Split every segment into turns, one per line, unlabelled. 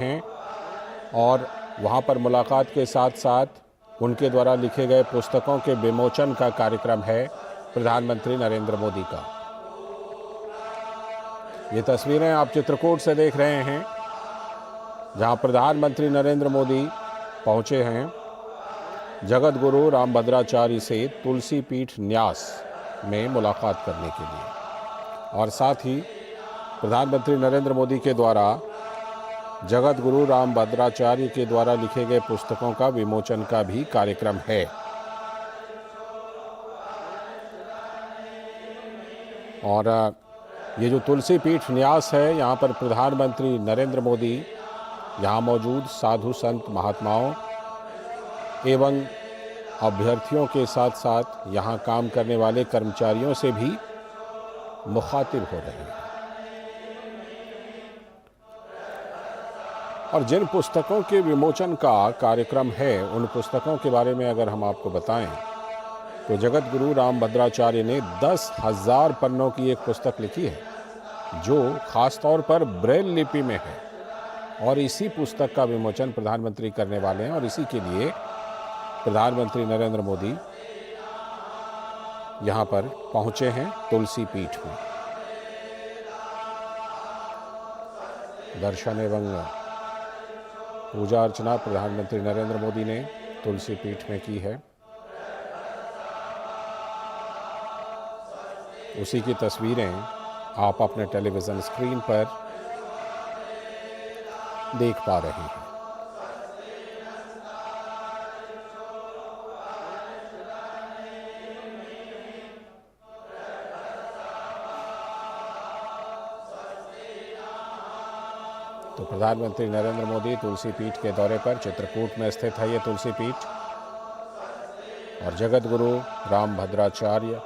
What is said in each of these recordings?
हैं और वहां पर मुलाकात के साथ साथ उनके द्वारा लिखे गए पुस्तकों के विमोचन का कार्यक्रम है प्रधानमंत्री नरेंद्र मोदी का। ये तस्वीरें आप चित्रकूट से देख रहे हैं, जहां प्रधानमंत्री नरेंद्र मोदी पहुंचे हैं जगत गुरु रामभद्राचार्य से तुलसी पीठ न्यास में मुलाकात करने के लिए, और साथ ही प्रधानमंत्री नरेंद्र मोदी के द्वारा जगत गुरु रामभद्राचार्य के द्वारा लिखे गए पुस्तकों का विमोचन का भी कार्यक्रम है। और ये जो तुलसी पीठ न्यास है, यहाँ पर प्रधानमंत्री नरेंद्र मोदी यहाँ मौजूद साधु संत महात्माओं एवं अभ्यर्थियों के साथ साथ यहाँ काम करने वाले कर्मचारियों से भी मुखातिब हो रहे हैं। और जिन पुस्तकों के विमोचन का कार्यक्रम है, उन पुस्तकों के बारे में अगर हम आपको बताएं तो जगत गुरु रामभद्राचार्य ने 10,000 पन्नों की एक पुस्तक लिखी है, जो खास तौर पर ब्रेल लिपि में है, और इसी पुस्तक का विमोचन प्रधानमंत्री करने वाले हैं। और इसी के लिए प्रधानमंत्री नरेंद्र मोदी यहाँ पर पहुंचे हैं तुलसी पीठ में। दर्शन एवं पूजा अर्चना प्रधानमंत्री नरेंद्र मोदी ने तुलसी पीठ में की है। उसी की तस्वीरें आप अपने टेलीविज़न स्क्रीन पर देख पा रहे हैं। तो प्रधानमंत्री नरेंद्र मोदी तुलसी पीठ के दौरे पर, चित्रकूट में स्थित है ये तुलसी पीठ, और जगत गुरु रामभद्राचार्य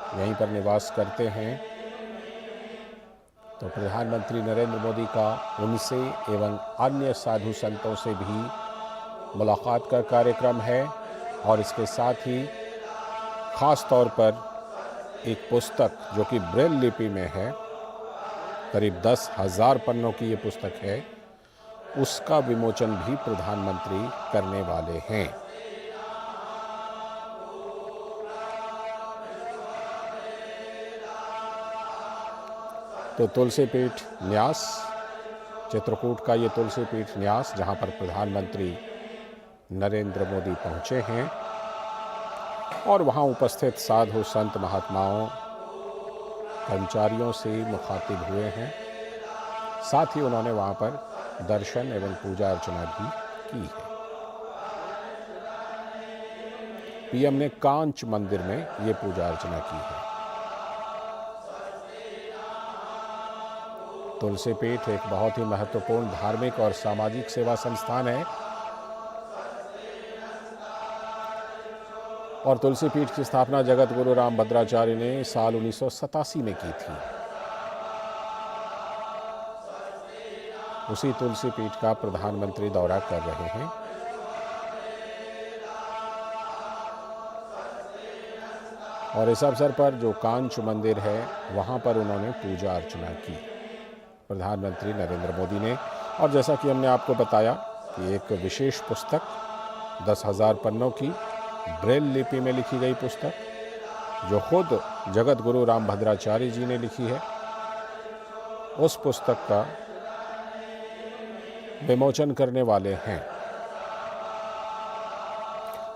यहीं पर निवास करते हैं। तो प्रधानमंत्री नरेंद्र मोदी का उनसे एवं अन्य साधु संतों से भी मुलाकात का कार्यक्रम है, और इसके साथ ही खास तौर पर एक पुस्तक जो कि ब्रेल लिपि में है, करीब 10,000 पन्नों की ये पुस्तक है, उसका विमोचन भी प्रधानमंत्री करने वाले हैं। तो तुलसी पीठ न्यास, चित्रकूट का ये तुलसी पीठ न्यास, जहां पर प्रधानमंत्री नरेंद्र मोदी पहुंचे हैं और वहां उपस्थित साधु संत महात्माओं कर्मचारियों से मुखातिब हुए हैं। साथ ही उन्होंने वहां पर दर्शन एवं पूजा अर्चना भी की है। पीएम ने कांच मंदिर में ये पूजा अर्चना की है। तुलसी पीठ एक बहुत ही महत्वपूर्ण धार्मिक और सामाजिक सेवा संस्थान है, और तुलसी पीठ की स्थापना जगत गुरु रामभद्राचार्य ने साल 1987 में की थी। उसी तुलसी पीठ का प्रधानमंत्री दौरा कर रहे हैं। और इस अवसर पर जो कांच मंदिर है, वहां पर उन्होंने पूजा अर्चना की प्रधानमंत्री नरेंद्र मोदी ने। और जैसा कि हमने आपको बताया कि एक विशेष पुस्तक 10,000 पन्नों की ब्रेल लिपि में लिखी गई पुस्तक, जो खुद जगत गुरु रामभद्राचार्य जी ने लिखी है, उस पुस्तक का विमोचन करने वाले हैं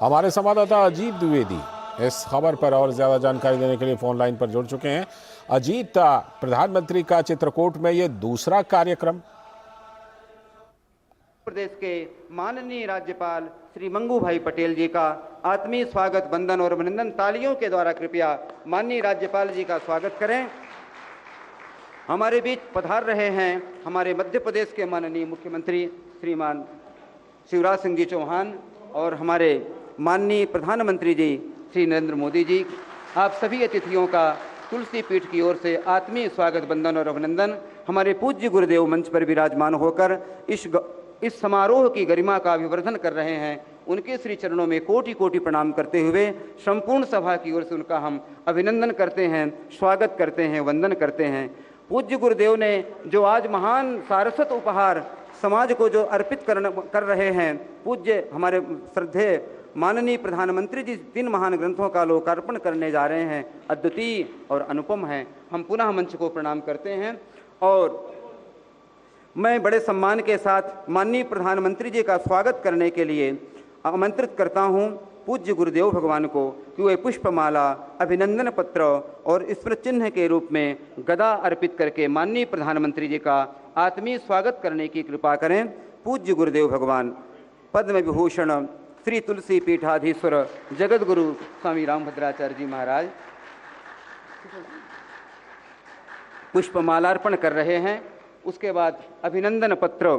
हमारे संवाददाता अजीत द्विवेदी। इस खबर पर और ज्यादा जानकारी देने के लिए फोन लाइन पर जुड़ चुके हैं। अजीत, प्रधानमंत्री का चित्रकूट में ये दूसरा कार्यक्रम।
प्रदेश के माननीय राज्यपाल श्री मंगू भाई पटेल जी का आत्मीय स्वागत, वंदन और अभिनंदन। तालियों के द्वारा कृपया माननीय राज्यपाल जी का स्वागत करें। हमारे बीच पधार रहे हैं हमारे मध्य प्रदेश के माननीय मुख्यमंत्री श्रीमान शिवराज सिंह जी चौहान और हमारे माननीय प्रधानमंत्री जी श्री नरेंद्र मोदी जी। आप सभी अतिथियों का तुलसी पीठ की ओर से आत्मीय स्वागत, वंदन और अभिनंदन। हमारे पूज्य गुरुदेव मंच पर विराजमान होकर इस समारोह की गरिमा का अभिवर्धन कर रहे हैं। उनके श्री चरणों में कोटि कोटि प्रणाम करते हुए संपूर्ण सभा की ओर से उनका हम अभिनंदन करते हैं, स्वागत करते हैं, वंदन करते हैं। पूज्य गुरुदेव ने जो आज महान सारस्वत उपहार समाज को जो अर्पित कर रहे हैं पूज्य हमारे श्रद्धेय माननीय प्रधानमंत्री जी 3 महान ग्रंथों का लोकार्पण करने जा रहे हैं, अद्वितीय और अनुपम हैं। हम पुनः मंच को प्रणाम करते हैं और मैं बड़े सम्मान के साथ माननीय प्रधानमंत्री जी का स्वागत करने के लिए आमंत्रित करता हूं पूज्य गुरुदेव भगवान को कि वे पुष्पमाला, अभिनंदन पत्र और स्मृति चिन्ह के रूप में गदा अर्पित करके माननीय प्रधानमंत्री जी का आत्मीय स्वागत करने की कृपा करें। पूज्य गुरुदेव भगवान पद्म विभूषण श्री तुलसी पीठाधीश्वर जगत गुरु स्वामी रामभद्राचार्य जी महाराज पुष्पमालार्पण कर रहे हैं। उसके बाद अभिनंदन पत्र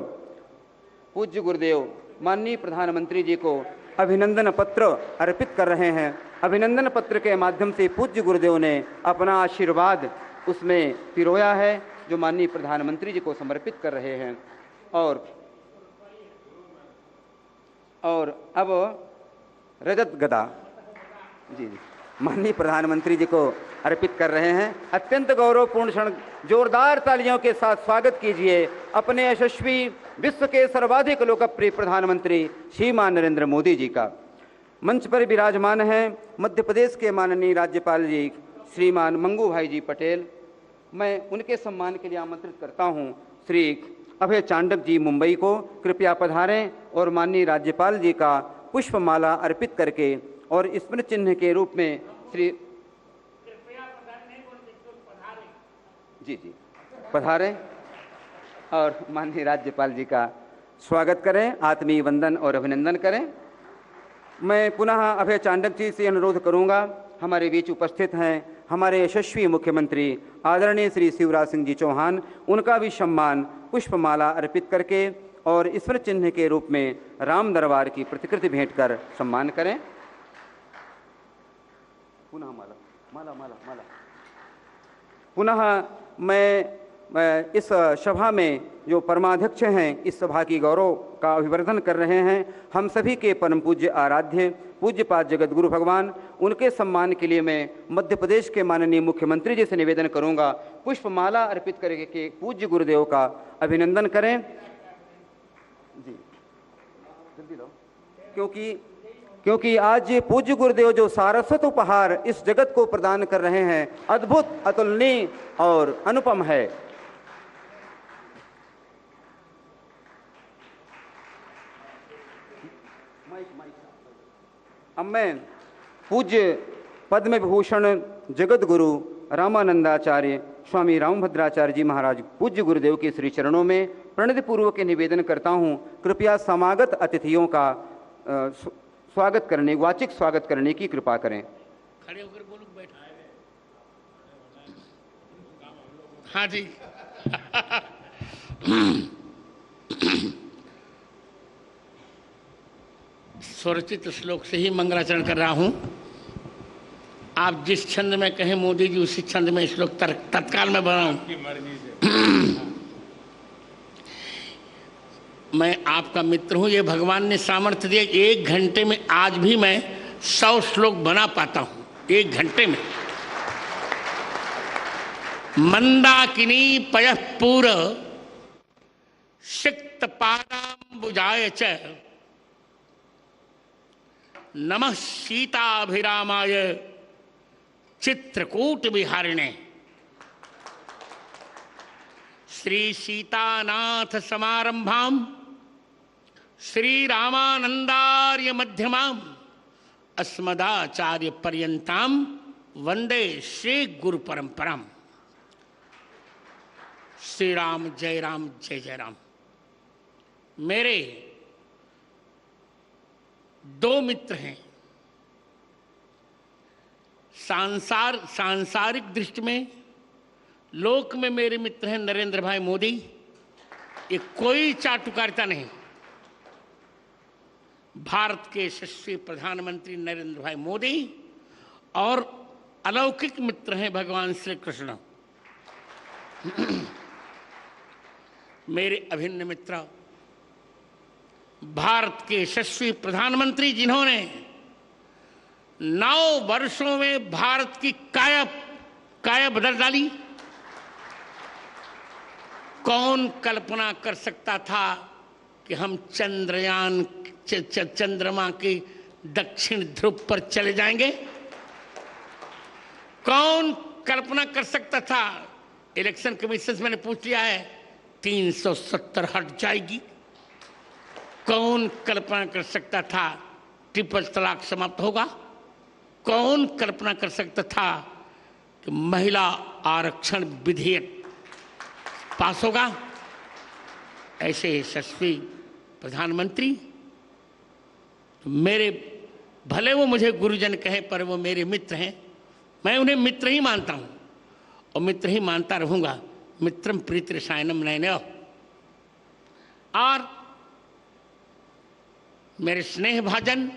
पूज्य गुरुदेव माननीय प्रधानमंत्री जी को अभिनंदन पत्र अर्पित कर रहे हैं। अभिनंदन पत्र के माध्यम से पूज्य गुरुदेव ने अपना आशीर्वाद उसमें पिरोया है जो माननीय प्रधानमंत्री जी को समर्पित कर रहे हैं। और अब रजत गदा जी माननीय प्रधानमंत्री जी को अर्पित कर रहे हैं। अत्यंत गौरवपूर्ण क्षण, जोरदार तालियों के साथ स्वागत कीजिए अपने यशस्वी विश्व के सर्वाधिक लोकप्रिय प्रधानमंत्री श्रीमान नरेंद्र मोदी जी का। मंच पर विराजमान हैं मध्य प्रदेश के माननीय राज्यपाल जी श्रीमान मंगू भाई जी पटेल। मैं उनके सम्मान के लिए आमंत्रित करता हूं श्री अभय चांडक जी मुंबई को, कृपया पधारें और माननीय राज्यपाल जी का पुष्पमाला अर्पित करके और स्मृति चिन्ह के रूप में श्री जी पधारें और माननीय राज्यपाल जी का स्वागत करें, आत्मीय वंदन और अभिनंदन करें। मैं पुनः अभय चांडक जी से अनुरोध करूंगा, हमारे बीच उपस्थित हैं हमारे यशस्वी मुख्यमंत्री आदरणीय श्री शिवराज सिंह जी चौहान, उनका भी सम्मान पुष्पमाला अर्पित करके और स्मृति चिन्ह के रूप में राम दरबार की प्रतिकृति भेंट कर सम्मान करें। पुनः माला पुनः मैं इस सभा में जो परमाध्यक्ष हैं इस सभा की गौरव का अभिवर्धन कर रहे हैं, हम सभी के परम पूज्य आराध्य पूज्यपाद जगत गुरु भगवान, उनके सम्मान के लिए मैं मध्य प्रदेश के माननीय मुख्यमंत्री जी से निवेदन करूंगा पुष्पमाला अर्पित करके पूज्य गुरुदेव का अभिनंदन करें। जी जल्दी लो, क्योंकि आज पूज्य गुरुदेव जो सारस्वत उपहार इस जगत को प्रदान कर रहे हैं अद्भुत, अतुलनीय और अनुपम है। अब मैं पूज्य पद्म विभूषण जगत गुरु रामानंदाचार्य स्वामी रामभद्राचार्य जी महाराज पूज्य गुरुदेव के श्री चरणों में प्रणति पूर्वक निवेदन करता हूं, कृपया समागत अतिथियों का स्वागत करने, वाचिक स्वागत करने की कृपा करें।
खड़े होकर बोलो, बैठ। हाँ जी स्वरचित श्लोक से ही मंगलाचरण कर रहा हूं। आप जिस छंद में कहें मोदी जी उसी छंद में श्लोक तत्काल में बनाऊं। मैं आपका मित्र हूं, ये भगवान ने सामर्थ्य दिया। 1 घंटे में आज भी मैं 100 श्लोक बना पाता हूं, 1 घंटे में। मंदाकिनी पयः पूर सिक्त पादाम्बुजाय च नमः सीताभिरामाय चित्रकूट विहारिणे। श्री सीतानाथ समारंभाम श्री रामानंदार्य मध्यमाम अस्मदाचार्य पर्यंताम वंदे श्री गुरु परंपराम। श्री राम जय राम जय जय राम। मेरे 2 मित्र हैं। सांसारिक दृष्टि में लोक में मेरे मित्र हैं नरेंद्र भाई मोदी। ये कोई चाटुकारिता नहीं। भारत के यशस्वी प्रधानमंत्री नरेंद्र भाई मोदी और अलौकिक मित्र हैं भगवान श्री कृष्ण। मेरे अभिन्न मित्र भारत के यशस्वी प्रधानमंत्री जिन्होंने 9 वर्षों में भारत की काया बदल डाली। कौन कल्पना कर सकता था कि हम चंद्रमा के दक्षिण ध्रुव पर चले जाएंगे? कौन कल्पना कर सकता था? इलेक्शन कमीशन से मैंने पूछ लिया है, 370 हट जाएगी। कौन कल्पना कर सकता था ट्रिपल तलाक समाप्त होगा? कौन कल्पना कर सकता था कि महिला आरक्षण विधेयक पास होगा? ऐसे यशस्वी प्रधानमंत्री, मेरे, भले वो मुझे गुरुजन कहे पर वो मेरे मित्र हैं, मैं उन्हें मित्र ही मानता हूं और मित्र ही मानता रहूंगा। मित्रम प्रीति रसायनम नयनयो। और मेरे स्नेह भाजन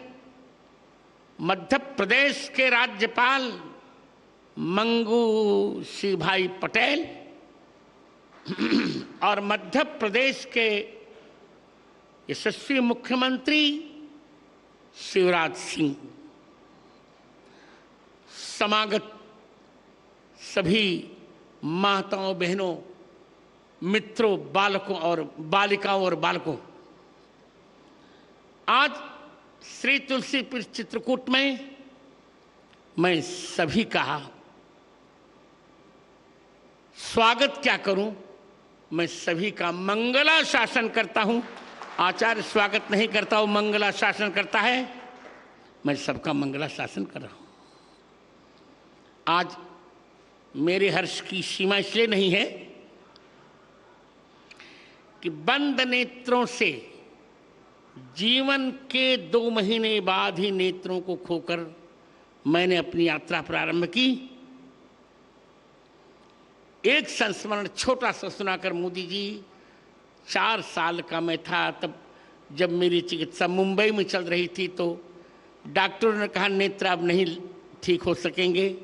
मध्य प्रदेश के राज्यपाल मंगू सिंह भाई पटेल और मध्य प्रदेश के यशस्वी मुख्यमंत्री शिवराज सिंह, समागत सभी माताओं, बहनों, मित्रों, बालकों और बालिकाओं और बालकों, आज श्री तुलसी पीठ चित्रकूट में मैं सभी का स्वागत क्या करूं, मैं सभी का मंगलाशासन करता हूं। आचार्य स्वागत नहीं करता हूं, मंगलाशासन करता है। मैं सबका मंगलाशासन कर रहा हूं। आज मेरे हर्ष की सीमा इसलिए नहीं है कि बंद नेत्रों से जीवन के 2 महीने बाद ही नेत्रों को खोकर मैंने अपनी यात्रा प्रारंभ की। एक संस्मरण छोटा सा सुनाकर मोदी जी, 4 साल का मैं था तब, जब मेरी चिकित्सा मुंबई में चल रही थी, तो डॉक्टरों ने कहा नेत्र अब नहीं ठीक हो सकेंगे।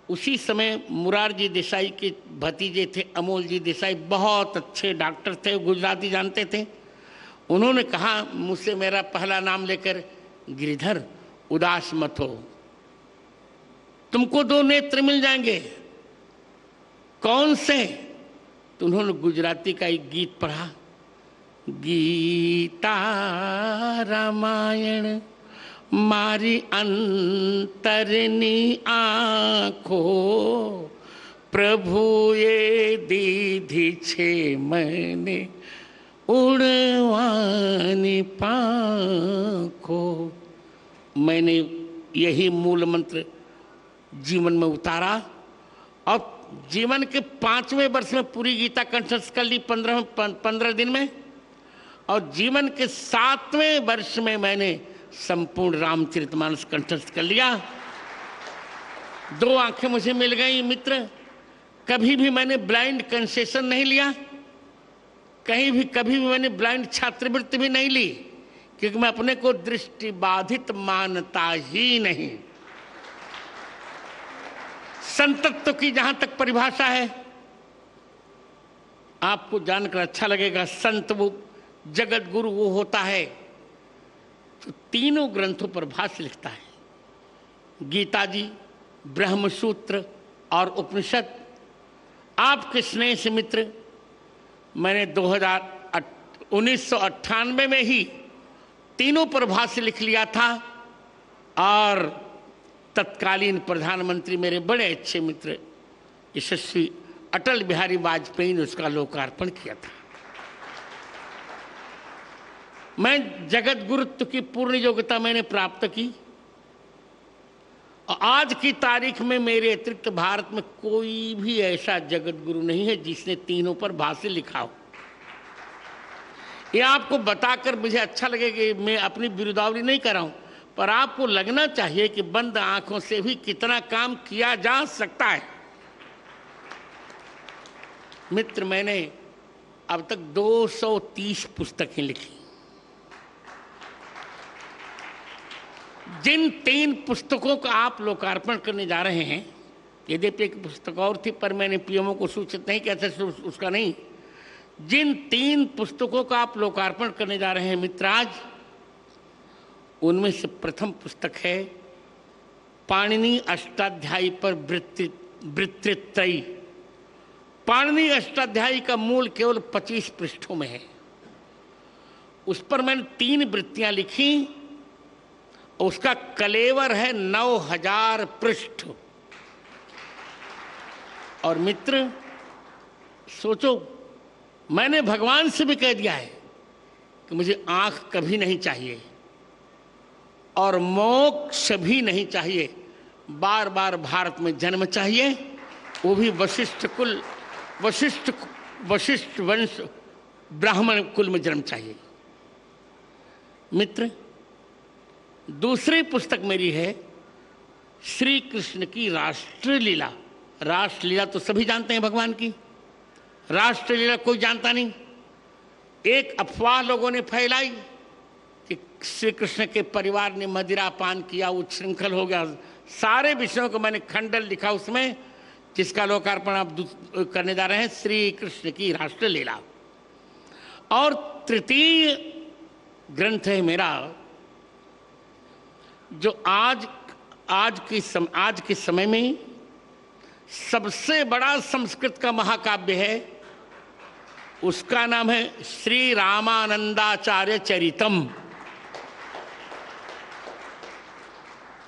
उसी समय मुरारजी देसाई के भतीजे थे अमोल जी देसाई, बहुत अच्छे डॉक्टर थे, गुजराती जानते थे। उन्होंने कहा मुझसे, मेरा पहला नाम लेकर, गिरिधर उदास मत हो, तुमको 2 नेत्र मिल जाएंगे। कौन से? तो उन्होंने गुजराती का एक गीत पढ़ा, गीता रामायण मारी अंतरनी आँखो, प्रभु ये दीधी छे मैंने उड़वानी पाँखो। मैंने यही मूल मंत्र जीवन में उतारा और जीवन के 5वें वर्ष में पूरी गीता कंठस्थ कर ली 15 दिन में, और जीवन के 7वें वर्ष में मैंने संपूर्ण रामचरितमानस कंठस्थ कर लिया। 2 आंखें मुझे मिल गई मित्र। कभी भी मैंने ब्लाइंड कंसेशन नहीं लिया, कभी भी मैंने ब्लाइंड छात्रवृत्ति भी नहीं ली, क्योंकि मैं अपने को दृष्टि बाधित मानता ही नहीं। संतत्व की जहां तक परिभाषा है, आपको जानकर अच्छा लगेगा। संत वो जगत गुरु वो होता है जो 3 ग्रंथों पर भाष्य लिखता है, गीता जी, ब्रह्मसूत्र और उपनिषद। आपके स्नेह से मित्र, मैंने 1998 में ही तीनों पर भाष्य लिख लिया था और तत्कालीन प्रधानमंत्री, मेरे बड़े अच्छे मित्र यशस्वी अटल बिहारी वाजपेयी ने उसका लोकार्पण किया था। मैं जगत गुरुत्व की पूर्ण योग्यता मैंने प्राप्त की और आज की तारीख में मेरे अतिरिक्त भारत में कोई भी ऐसा जगत गुरु नहीं है जिसने तीनों पर भाष्य लिखा हो। ये आपको बताकर मुझे अच्छा लगेगा कि मैं अपनी बिरुदावली नहीं कर रहा हूं, पर आपको लगना चाहिए कि बंद आंखों से भी कितना काम किया जा सकता है। मित्र, मैंने अब तक 230 पुस्तकें लिखी। जिन 3 पुस्तकों का आप लोकार्पण करने जा रहे हैं, यद्यपि एक पुस्तक और थी पर मैंने पीएमओ को सूचित नहीं किया था, उसका नहीं। जिन 3 पुस्तकों का आप लोकार्पण करने जा रहे हैं मित्र आज, उनमें से प्रथम पुस्तक है पाणिनि अष्टाध्यायी पर वृत्तित्रयी। पाणिनि अष्टाध्यायी का मूल केवल 25 पृष्ठों में है उस पर मैंने 3 वृत्तियां लिखी। उसका कलेवर है 9000 पृष्ठ। और मित्र सोचो, मैंने भगवान से भी कह दिया है कि मुझे आंख कभी नहीं चाहिए और मोक्ष भी नहीं चाहिए, बार बार भारत में जन्म चाहिए, वो भी वशिष्ठ कुल, वशिष्ठ वंश ब्राह्मण कुल में जन्म चाहिए। मित्र, दूसरी पुस्तक मेरी है श्री कृष्ण की राष्ट्रलीला। राष्ट्रलीला तो सभी जानते हैं भगवान की, राष्ट्रलीला कोई जानता नहीं। एक अफवाह लोगों ने फैलाई कि श्री कृष्ण के परिवार ने मदिरा पान किया, उच्छृंखल हो गया। सारे विषयों को मैंने खंडन लिखा उसमें, जिसका लोकार्पण आप करने जा रहे हैं, श्री कृष्ण की राष्ट्रलीला। और तृतीय ग्रंथ है मेरा, जो आज के समय में सबसे बड़ा संस्कृत का महाकाव्य है। उसका नाम है श्री रामानंदाचार्य चरितम।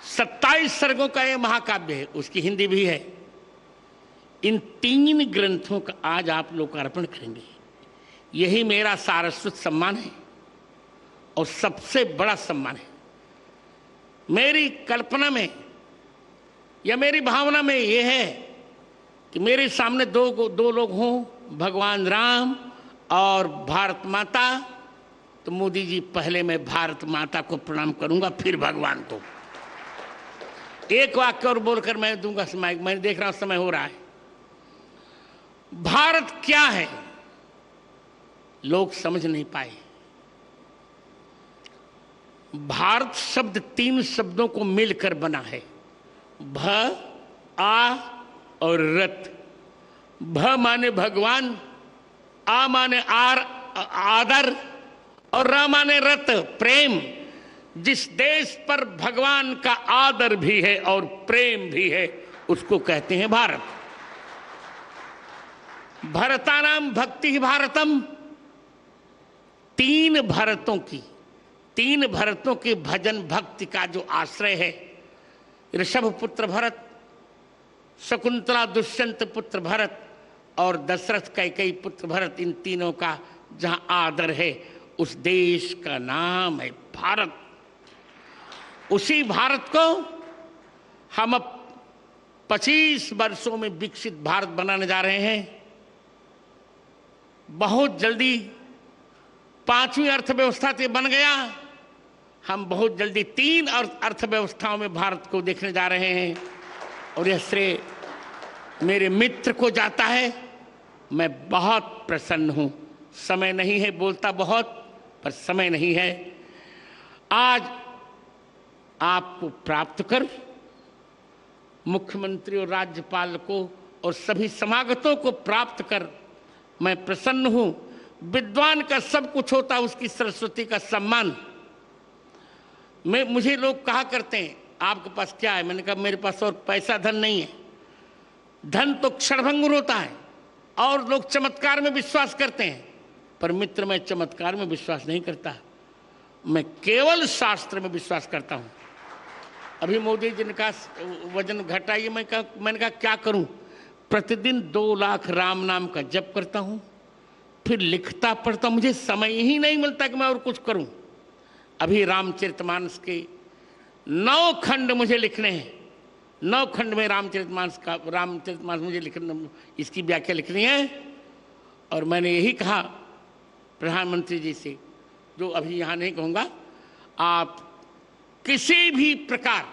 27 सर्गों का यह महाकाव्य है, उसकी हिंदी भी है। इन 3 ग्रंथों का आज आप लोकार्पण करेंगे। यही मेरा सारस्वत सम्मान है और सबसे बड़ा सम्मान है। मेरी कल्पना में या मेरी भावना में यह है कि मेरे सामने दो लोग हों, भगवान राम और भारत माता। तो मोदी जी, पहले मैं भारत माता को प्रणाम करूंगा, फिर भगवान को। एक वाक्य और बोलकर मैं दूंगा समय। मैं देख रहा हूं समय हो रहा है। भारत क्या है लोग समझ नहीं पाए। भारत शब्द 3 शब्दों को मिलकर बना है, भ, आ और रत। भ माने भगवान, आ माने आदर और र माने रत, प्रेम। जिस देश पर भगवान का आदर भी है और प्रेम भी है, उसको कहते हैं भारत। भरतानाम भक्ति ही भारतम। 3 भरतों के भजन भक्ति का जो आश्रय है, ऋषभ पुत्र भरत, शकुंतला दुष्यंत पुत्र भरत और दशरथ कैकेयी पुत्र भरत, इन तीनों का जहां आदर है, उस देश का नाम है भारत। उसी भारत को हम अब 25 वर्षों में विकसित भारत बनाने जा रहे हैं। बहुत जल्दी 5वीं अर्थव्यवस्था से बन गया। हम बहुत जल्दी 3 अर्थव्यवस्थाओं में भारत को देखने जा रहे हैं। और यह श्रेय मेरे मित्र को जाता है। मैं बहुत प्रसन्न हूं। समय नहीं है, बोलता बहुत, पर समय नहीं है। आज आपको प्राप्त कर, मुख्यमंत्री और राज्यपाल को और सभी समागतों को प्राप्त कर मैं प्रसन्न हूं। विद्वान का सब कुछ होता, उसकी सरस्वती का सम्मान। मुझे लोग कहा करते हैं, आपके पास क्या है? मैंने कहा, मेरे पास और पैसा धन नहीं है। धन तो क्षणभंगुर होता है और लोग चमत्कार में विश्वास करते हैं, पर मित्र, मैं चमत्कार में विश्वास नहीं करता। मैं केवल शास्त्र में विश्वास करता हूं। अभी मोदी जी ने कहा वजन घटाइए। मैंने कहा क्या करूं? प्रतिदिन 2 लाख राम नाम का जप करता हूं, फिर लिखता पढ़ता। मुझे समय ही नहीं मिलता कि मैं और कुछ करूं। अभी रामचरितमानस के 9 खंड मुझे लिखने हैं। 9 खंड में रामचरितमानस मुझे लिखना, इसकी व्याख्या लिखनी है। और मैंने यही कहा प्रधानमंत्री जी से, जो अभी यहाँ नहीं कहूँगा, आप किसी भी प्रकार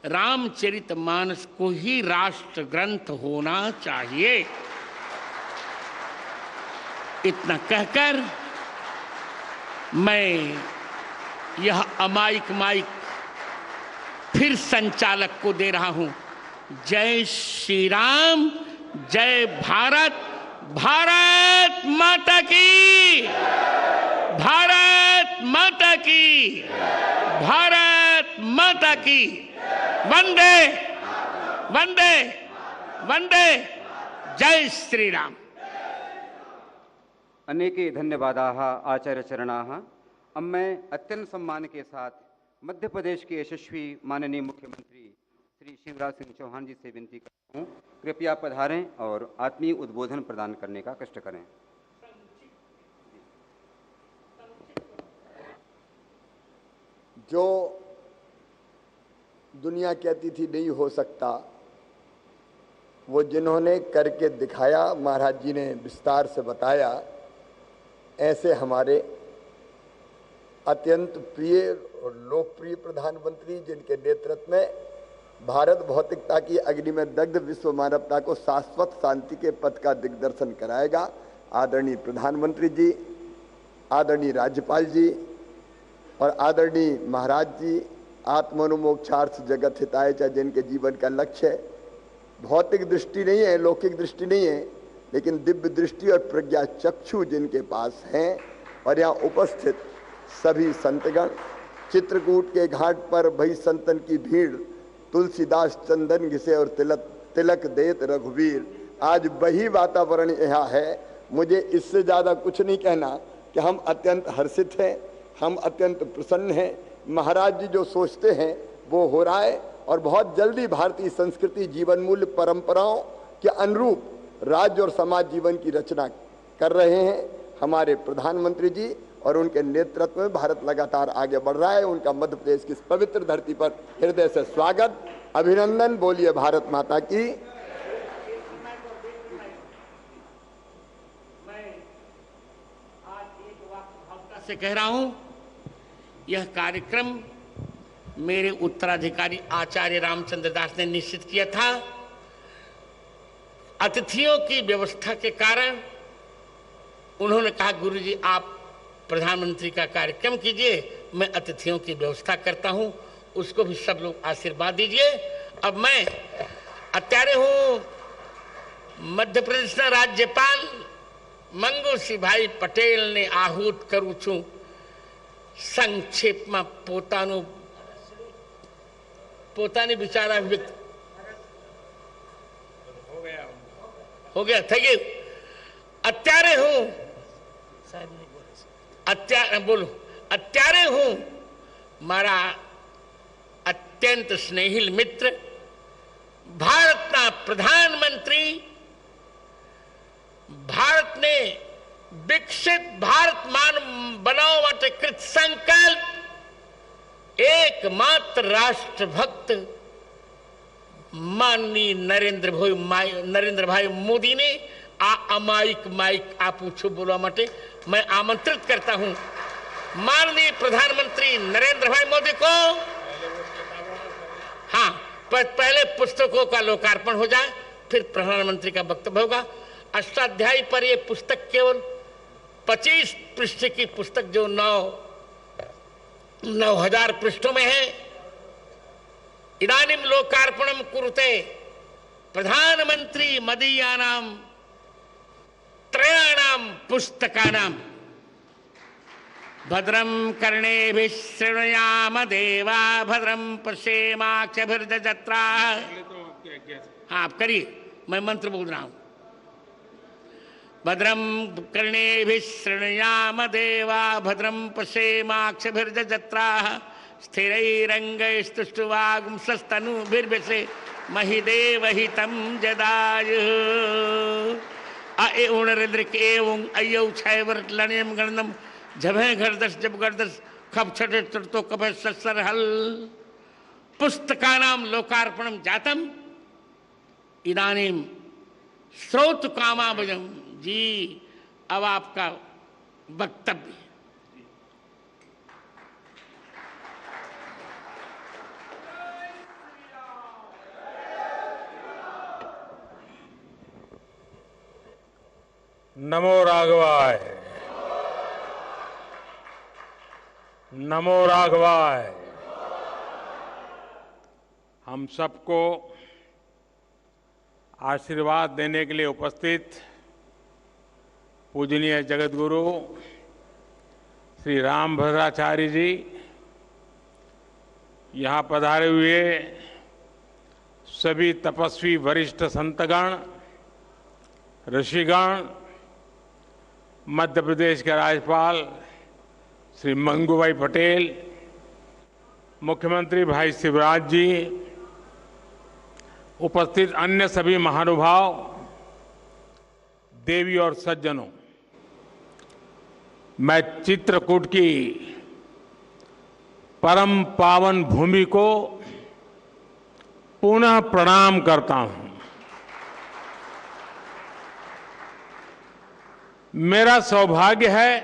रामचरितमानस को ही राष्ट्र ग्रंथ होना चाहिए। इतना कहकर मैं यह अमायिक माइक फिर संचालक को दे रहा हूं। जय श्री राम, जय भारत, भारत माता की, भारत माता की, भारत माता की। वंदे वंदे वंदे। जय श्री राम।
अनेके धन्यवादाः आचार्यचरणाः। अब मैं अत्यंत सम्मान के साथ मध्य प्रदेश के यशस्वी माननीय मुख्यमंत्री श्री शिवराज सिंह चौहान जी से विनती करता हूँ, कृपया पधारें और आत्मीय उद्बोधन प्रदान करने का कष्ट करें।
जो दुनिया कहती थी नहीं हो सकता, वो जिन्होंने करके दिखाया, महाराज जी ने विस्तार से बताया। ऐसे हमारे अत्यंत प्रिय और लोकप्रिय प्रधानमंत्री, जिनके नेतृत्व में भारत भौतिकता की अग्नि में दग्ध विश्व मानवता को शाश्वत शांति के पथ का दिग्दर्शन कराएगा, आदरणीय प्रधानमंत्री जी, आदरणीय राज्यपाल जी और आदरणीय महाराज जी, आत्मनुमोक्षार्थ जगत हिताय च, जिनके जीवन का लक्ष्य है भौतिक दृष्टि नहीं है, लौकिक दृष्टि नहीं है, लेकिन दिव्य दृष्टि और प्रज्ञा चक्षु जिनके पास हैं। और यहाँ उपस्थित सभी संतगण, चित्रकूट के घाट पर भई संतन की भीड़, तुलसीदास चंदन घिसे और तिलक देत रघुवीर। आज वही वातावरण यहाँ है। मुझे इससे ज़्यादा कुछ नहीं कहना कि हम अत्यंत हर्षित हैं, हम अत्यंत प्रसन्न हैं। महाराज जी जो सोचते हैं वो हो रहा है और बहुत जल्दी भारतीय संस्कृति जीवन मूल्य परंपराओं के अनुरूप राज्य और समाज जीवन की रचना कर रहे हैं हमारे प्रधानमंत्री जी, और उनके नेतृत्व में भारत लगातार आगे बढ़ रहा है। उनका मध्य प्रदेश की इस पवित्र धरती पर हृदय से स्वागत, अभिनंदन। बोलिए भारत माता की।
मैं आज एक वाक्य भावुकता से कह रहा हूं, यह कार्यक्रम मेरे उत्तराधिकारी आचार्य रामचंद्र दास ने निश्चित किया था। अतिथियों की व्यवस्था के कारण उन्होंने कहा, गुरुजी आप प्रधानमंत्री का कार्यक्रम कीजिए, मैं अतिथियों की व्यवस्था करता हूं। उसको भी सब लोग आशीर्वाद दीजिए। अब मैं अत्यारे हूं मध्य प्रदेश ना राज्यपाल मंगू सिंह भाई पटेल ने आहूत करूं छू संक्षेप में પોતાની વિચારા વ્યક્ત हो गया થઈ ગયું। અત્યારે હું અત્યારે હું મારા અત્યંત સ્નેહિલ મિત્ર ભારતના પ્રધાનમંત્રી, ભારતને વિકસિત ભારત બનાવવા માટે કૃત સંકલ્પ एकमात्र राष्ट्रभक्त माननीय नरेंद्र भाई मोदी ने आ अमायिक माइक आप पूछो बोलवा माटे मैं आमंत्रित करता हूं माननीय प्रधानमंत्री नरेंद्र भाई मोदी को। हाँ, पहले पुस्तकों का लोकार्पण हो जाए, फिर प्रधानमंत्री का वक्तव्य होगा। अष्टाध्यायी पर यह पुस्तक केवल 25 पृष्ठ की पुस्तक जो 9,000 पृष्ठों में है। इदानीं लोकार्पणं कुरुते प्रधानमंत्री मदीयानां त्रयाणां पुस्तकानां भद्रं कर्णेभिः शृणुयाम देवा भद्रं पश्येमाक्षभिर्यजत्राः। हाँ आप करिए, मैं मंत्र बोल रहा हूं। भद्रं कर्णेभिः शृणुयाम देवा भद्रं पश्येमाक्षभिर्यजत्राः स्थिरैरङ्गैस्तुष्टुवागुंसस्तनूभिर्व्यसे महिदेवहितं जदायुः। अउणरिद्रिक एवं अयौ छैवर्त लण्यम गणनम जभे घरदस जब गर्दस खप छटे तो कभे सत्सर हल। पुस्तकानां लोकार्पणं जातम इदानीं श्रोत कामाभजम। जी अब आपका वक्तव्य।
नमो राघवाय, नमो राघवाय। हम सबको आशीर्वाद देने के लिए उपस्थित पूजनीय जगतगुरु श्री रामभद्राचार्य जी, यहाँ पधारे हुए सभी तपस्वी वरिष्ठ संतगण, ऋषिगण, मध्य प्रदेश के राज्यपाल श्री मंगू भाई पटेल, मुख्यमंत्री भाई शिवराज जी, उपस्थित अन्य सभी महानुभाव, देवी और सज्जनों, मैं चित्रकूट की परम पावन भूमि को पुनः प्रणाम करता हूं। मेरा सौभाग्य है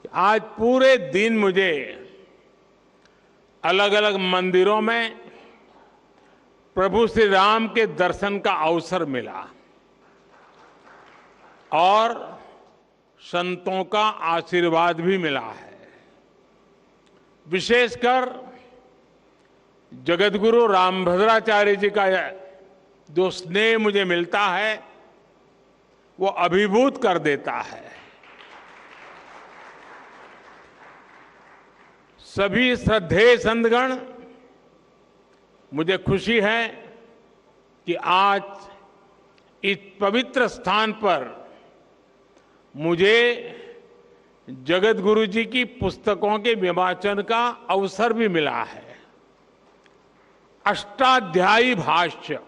कि आज पूरे दिन मुझे अलग अलग मंदिरों में प्रभु श्री राम के दर्शन का अवसर मिला और संतों का आशीर्वाद भी मिला है। विशेषकर जगतगुरु रामभद्राचार्य जी का जो स्नेह मुझे मिलता है वो अभिभूत कर देता है। सभी श्रद्धेय संतगण, मुझे खुशी है कि आज इस पवित्र स्थान पर मुझे जगतगुरु जी की पुस्तकों के विवाचन का अवसर भी मिला है। अष्टाध्यायी भाष्य,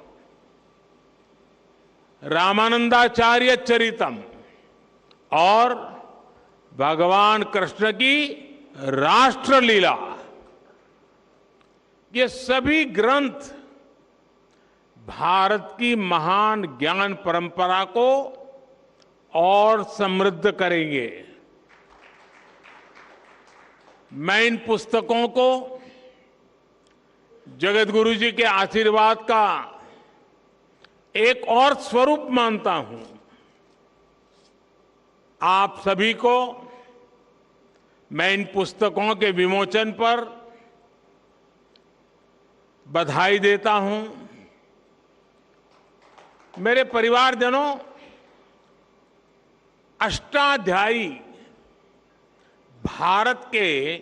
रामानंदाचार्य चरितम और भगवान कृष्ण की राष्ट्रलीला, ये सभी ग्रंथ भारत की महान ज्ञान परंपरा को और समृद्ध करेंगे। मैं इन पुस्तकों को जगतगुरु जी के आशीर्वाद का एक और स्वरूप मानता हूं। आप सभी को मैं इन पुस्तकों के विमोचन पर बधाई देता हूं। मेरे परिवारजनों, अष्टाध्यायी भारत के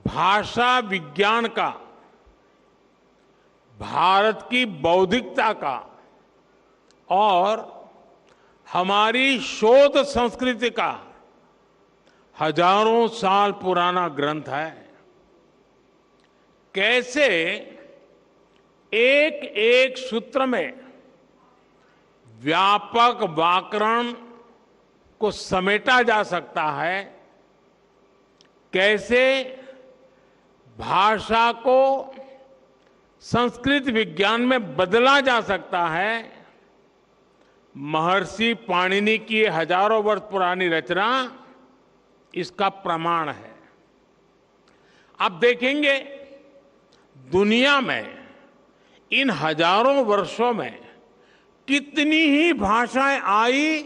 भाषा विज्ञान का, भारत की बौद्धिकता का और हमारी शोध संस्कृति का हजारों साल पुराना ग्रंथ है। कैसे एक एक सूत्र में व्यापक व्याकरण को समेटा जा सकता है, कैसे भाषा को संस्कृत विज्ञान में बदला जा सकता है, महर्षि पाणिनि की हजारों वर्ष पुरानी रचना इसका प्रमाण है। आप देखेंगे दुनिया में इन हजारों वर्षों में कितनी ही भाषाएं आई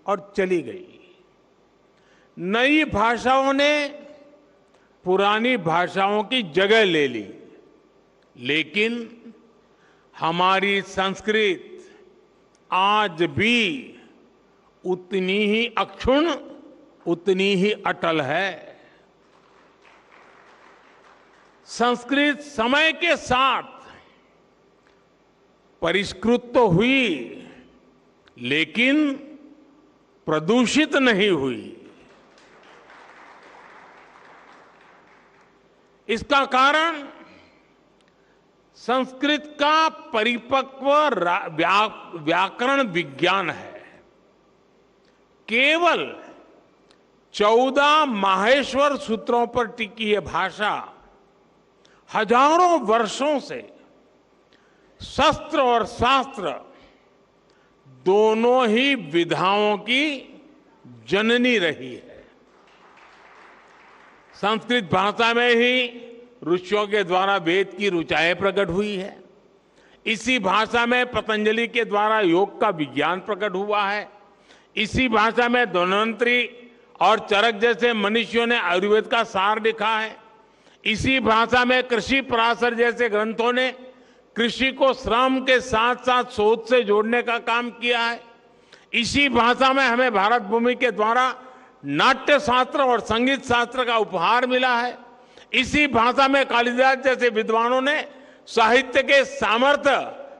और चली गई। नई भाषाओं ने पुरानी भाषाओं की जगह ले ली, लेकिन हमारी संस्कृत आज भी उतनी ही अक्षुण्ण, उतनी ही अटल है। संस्कृत समय के साथ परिष्कृत तो हुई, लेकिन प्रदूषित नहीं हुई। इसका कारण संस्कृत का परिपक्व व्याकरण विज्ञान है। केवल 14 माहेश्वर सूत्रों पर टिकी यह भाषा हजारों वर्षों से शस्त्र और शास्त्र दोनों ही विधाओं की जननी रही है। संस्कृत भाषा में ही ऋषियों के द्वारा वेद की ऋचाएं प्रकट हुई है। इसी भाषा में पतंजलि के द्वारा योग का विज्ञान प्रकट हुआ है। इसी भाषा में धन्वंतरी और चरक जैसे मनुष्यों ने आयुर्वेद का सार लिखा है। इसी भाषा में कृषि पराशर जैसे ग्रंथों ने कृषि को श्रम के साथ साथ शोध से जोड़ने का काम किया है। इसी भाषा में हमें भारत भूमि के द्वारा नाट्य शास्त्र और संगीत शास्त्र का उपहार मिला है। इसी भाषा में कालिदास जैसे विद्वानों ने साहित्य के सामर्थ्य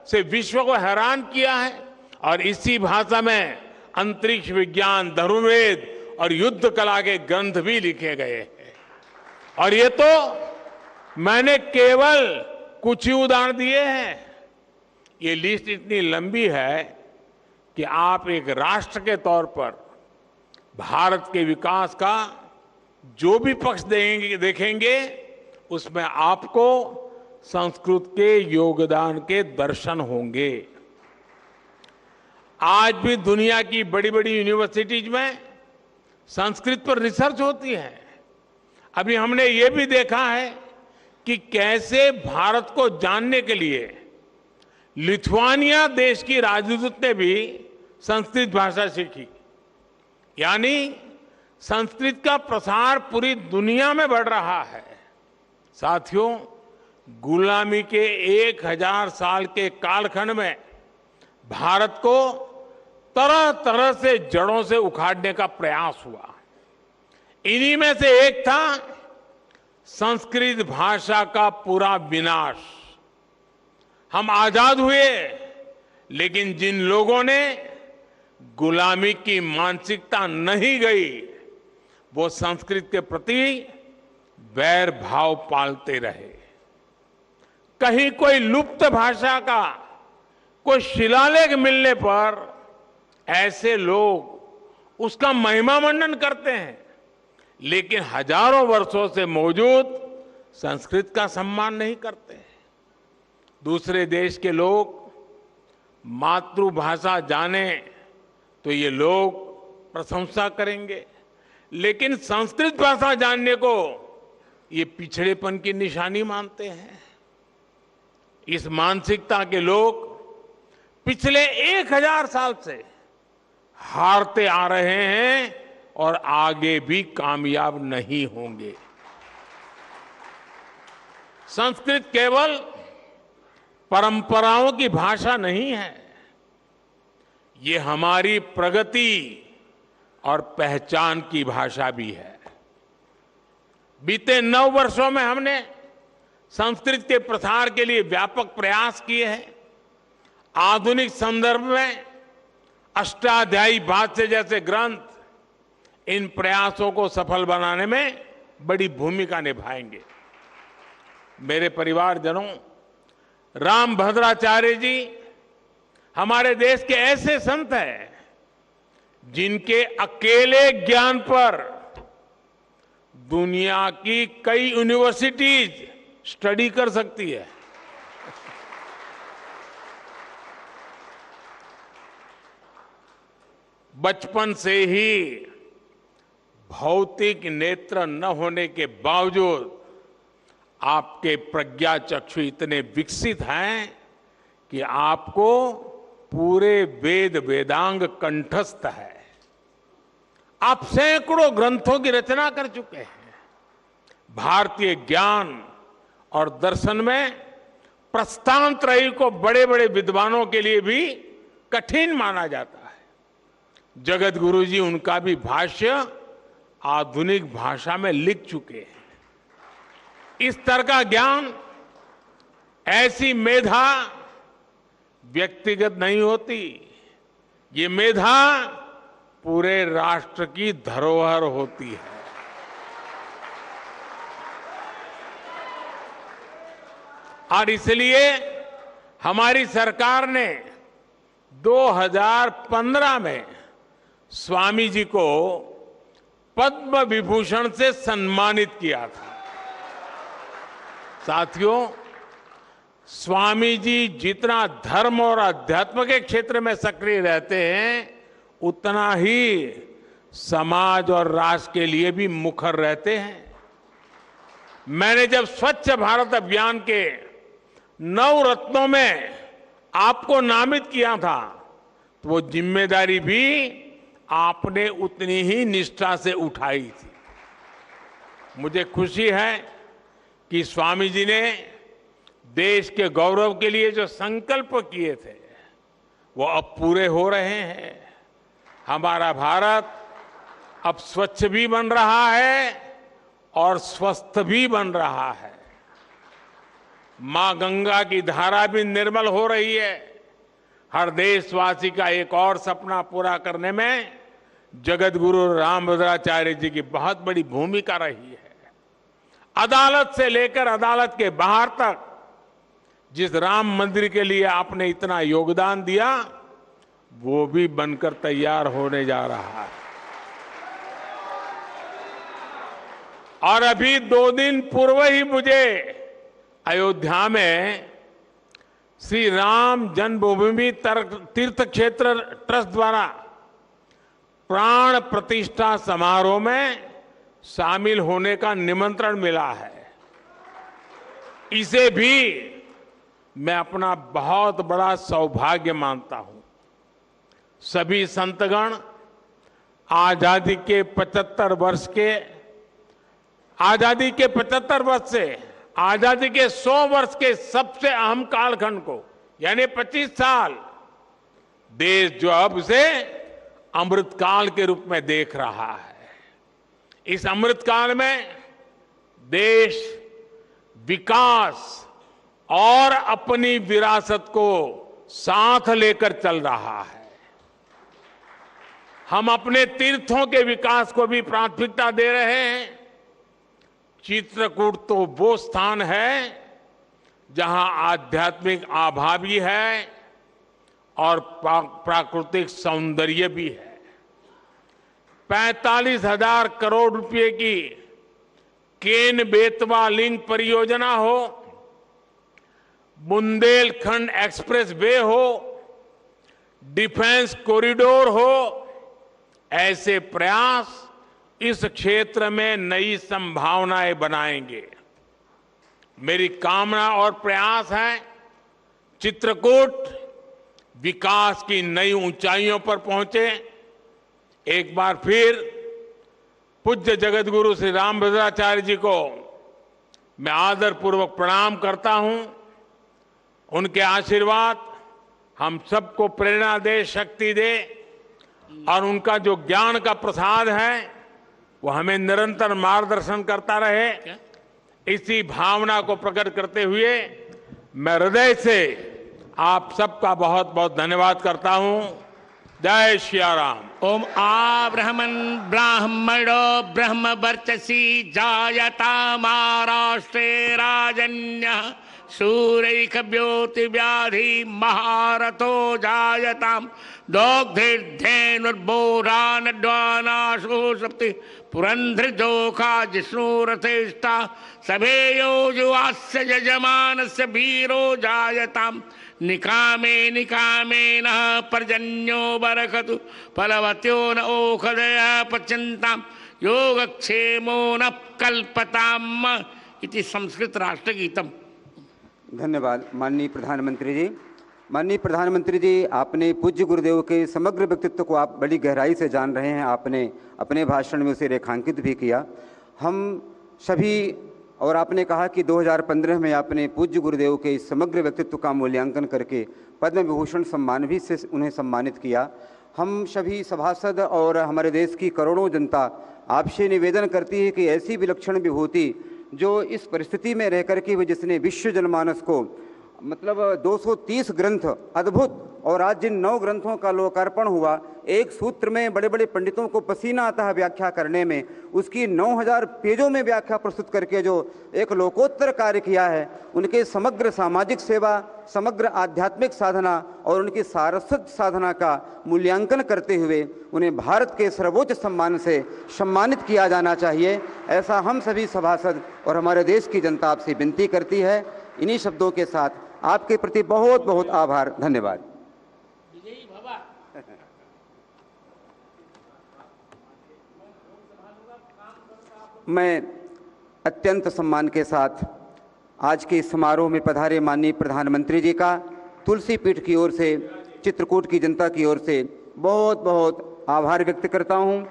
से विश्व को हैरान किया है। और इसी भाषा में अंतरिक्ष विज्ञान, धनुर्वेद और युद्ध कला के ग्रंथ भी लिखे गए हैं। और ये तो मैंने केवल कुछ ही उदाहरण दिए हैं। ये लिस्ट इतनी लंबी है कि आप एक राष्ट्र के तौर पर भारत के विकास का जो भी पक्ष देखेंगे उसमें आपको संस्कृत के योगदान के दर्शन होंगे। आज भी दुनिया की बड़ी बड़ी यूनिवर्सिटीज में संस्कृत पर रिसर्च होती है। अभी हमने ये भी देखा है कि कैसे भारत को जानने के लिए लिथुआनिया देश की राजदूत ने भी संस्कृत भाषा सीखी। यानी संस्कृत का प्रसार पूरी दुनिया में बढ़ रहा है। साथियों, गुलामी के 1000 साल के कालखंड में भारत को तरह तरह से जड़ों से उखाड़ने का प्रयास हुआ। इन्हीं में से एक था संस्कृत भाषा का पूरा विनाश। हम आजाद हुए, लेकिन जिन लोगों ने गुलामी की मानसिकता नहीं गई, वो संस्कृत के प्रति वैर भाव पालते रहे। कहीं कोई लुप्त भाषा का कोई शिलालेख मिलने पर ऐसे लोग उसका महिमा मंडन करते हैं, लेकिन हजारों वर्षों से मौजूद संस्कृत का सम्मान नहीं करते। दूसरे देश के लोग मातृभाषा जाने तो ये लोग प्रशंसा करेंगे, लेकिन संस्कृत भाषा जानने को ये पिछड़ेपन की निशानी मानते हैं। इस मानसिकता के लोग पिछले 1000 साल से हारते आ रहे हैं और आगे भी कामयाब नहीं होंगे। संस्कृत केवल परंपराओं की भाषा नहीं है, ये हमारी प्रगति और पहचान की भाषा भी है। बीते 9 वर्षों में हमने संस्कृत के प्रसार के लिए व्यापक प्रयास किए हैं। आधुनिक संदर्भ में अष्टाध्यायी भाष्य जैसे ग्रंथ इन प्रयासों को सफल बनाने में बड़ी भूमिका निभाएंगे। मेरे परिवारजनों, रामभद्राचार्य जी हमारे देश के ऐसे संत हैं जिनके अकेले ज्ञान पर दुनिया की कई यूनिवर्सिटीज स्टडी कर सकती है। बचपन से ही भौतिक नेत्र न होने के बावजूद आपके प्रज्ञा चक्षु इतने विकसित हैं कि आपको पूरे वेद वेदांग कंठस्थ है। आप सैकड़ों ग्रंथों की रचना कर चुके हैं। भारतीय ज्ञान और दर्शन में प्रस्थानत्रयी को बड़े बड़े विद्वानों के लिए भी कठिन माना जाता है। जगत गुरु जी उनका भी भाष्य आधुनिक भाषा में लिख चुके हैं। इस तरह का ज्ञान, ऐसी मेधा व्यक्तिगत नहीं होती, ये मेधा पूरे राष्ट्र की धरोहर होती है। और इसलिए हमारी सरकार ने 2015 में स्वामी जी को पद्म विभूषण से सम्मानित किया था। साथियों, स्वामी जी जितना धर्म और अध्यात्म के क्षेत्र में सक्रिय रहते हैं, उतना ही समाज और राष्ट्र के लिए भी मुखर रहते हैं। मैंने जब स्वच्छ भारत अभियान के 9 रत्नों में आपको नामित किया था, तो वो जिम्मेदारी भी आपने उतनी ही निष्ठा से उठाई थी। मुझे खुशी है कि स्वामी जी ने देश के गौरव के लिए जो संकल्प किए थे वो अब पूरे हो रहे हैं। हमारा भारत अब स्वच्छ भी बन रहा है और स्वस्थ भी बन रहा है। मां गंगा की धारा भी निर्मल हो रही है। हर देशवासी का एक और सपना पूरा करने में जगत गुरु रामभद्राचार्य जी की बहुत बड़ी भूमिका रही है। अदालत से लेकर अदालत के बाहर तक जिस राम मंदिर के लिए आपने इतना योगदान दिया, वो भी बनकर तैयार होने जा रहा है। और अभी 2 दिन पूर्व ही मुझे अयोध्या में श्री राम जन्मभूमि तीर्थ क्षेत्र ट्रस्ट द्वारा प्राण प्रतिष्ठा समारोह में शामिल होने का निमंत्रण मिला है। इसे भी मैं अपना बहुत बड़ा सौभाग्य मानता हूं। सभी संतगण आजादी के 75 वर्ष से आजादी के 100 वर्ष के सबसे अहम कालखंड को, यानी 25 साल, देश जो अब उसे अमृतकाल के रूप में देख रहा है। इस अमृतकाल में देश विकास और अपनी विरासत को साथ लेकर चल रहा है। हम अपने तीर्थों के विकास को भी प्राथमिकता दे रहे हैं। चित्रकूट तो वो स्थान है जहां आध्यात्मिक आभा भी है और प्राकृतिक सौंदर्य भी है। 45,000 करोड़ रुपए की केन बेतवा लिंक परियोजना हो, बुंदेलखंड एक्सप्रेस वे हो, डिफेंस कॉरिडोर हो, ऐसे प्रयास इस क्षेत्र में नई संभावनाएं बनाएंगे। मेरी कामना और प्रयास है चित्रकूट विकास की नई ऊंचाइयों पर पहुंचे। एक बार फिर पूज्य जगत गुरु श्री रामभद्राचार्य जी को मैं आदरपूर्वक प्रणाम करता हूं। उनके आशीर्वाद हम सबको प्रेरणा दे, शक्ति दे, और उनका जो ज्ञान का प्रसाद है वो हमें निरंतर मार्गदर्शन करता रहे। इसी भावना को प्रकट करते हुए मैं हृदय से आप सबका बहुत बहुत धन्यवाद करता हूं। जय श्री राम।
ओम आब्रह्मन् ब्राह्मणो ब्रह्म वर्चसी जायता महाराष्ट्रे राजन्यः सूरैकव्योति व्याधि महारथो जायताम दोग्धेर्धेनुर्बोधानड्वानाशो सप्ति पुरंध्रजोखा जिष्णुरथेष्टा सभेयो जुवास्य यजमानस्य वीरो जायताम निकामे निकामे न पर्जन्यो बरकतु फलवत्यो न ओखदय पच्यन्ताम योगक्षेमो न कल्पताम इति संस्कृत राष्ट्रगीतम।
धन्यवाद माननीय प्रधानमंत्री जी। माननीय प्रधानमंत्री जी, आपने पूज्य गुरुदेव के समग्र व्यक्तित्व को आप बड़ी गहराई से जान रहे हैं। आपने अपने भाषण में उसे रेखांकित भी किया। हम सभी, और आपने कहा कि 2015 में आपने पूज्य गुरुदेव के इस समग्र व्यक्तित्व का मूल्यांकन करके पद्म विभूषण सम्मान भी से उन्हें सम्मानित किया। हम सभी सभासद और हमारे देश की करोड़ों जनता आपसे निवेदन करती है कि ऐसी विलक्षण विभूति जो इस परिस्थिति में रह कर के जिसने विश्व जनमानस को मतलब 230 ग्रंथ अद्भुत, और आज जिन 9 ग्रंथों का लोकार्पण हुआ, एक सूत्र में बड़े बड़े पंडितों को पसीना आता है व्याख्या करने में, उसकी 9000 पेजों में व्याख्या प्रस्तुत करके जो एक लोकोत्तर कार्य किया है, उनके समग्र सामाजिक सेवा, समग्र आध्यात्मिक साधना और उनकी सारस्वत साधना का मूल्यांकन करते हुए उन्हें भारत के सर्वोच्च सम्मान से सम्मानित किया जाना चाहिए। ऐसा हम सभी सभासद और हमारे देश की जनता आपसे विनती करती है। इन्हीं शब्दों के साथ आपके प्रति बहुत बहुत आभार, धन्यवाद। मैं अत्यंत सम्मान के साथ आज के इस समारोह में पधारे माननीय प्रधानमंत्री जी का तुलसी पीठ की ओर से, चित्रकूट की जनता की ओर से बहुत बहुत आभार व्यक्त करता हूं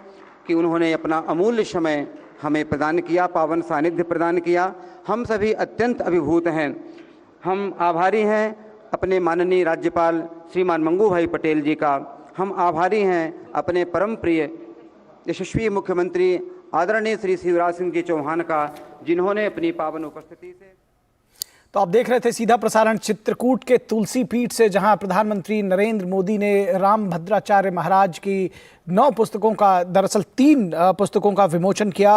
कि उन्होंने अपना अमूल्य समय हमें प्रदान किया, पावन सानिध्य प्रदान किया। हम सभी अत्यंत अभिभूत हैं। हम आभारी हैं अपने माननीय राज्यपाल श्रीमान मंगू भाई पटेल जी का। हम आभारी हैं अपने परम प्रिय यशस्वी मुख्यमंत्री आदरणीय श्री शिवराज सिंह जी चौहान का, जिन्होंने अपनी पावन उपस्थिति से
तो आप देख रहे थे सीधा प्रसारण चित्रकूट के तुलसी पीठ से, जहां प्रधानमंत्री नरेंद्र मोदी ने रामभद्राचार्य महाराज की 9 पुस्तकों का, दरअसल 3 पुस्तकों का विमोचन किया।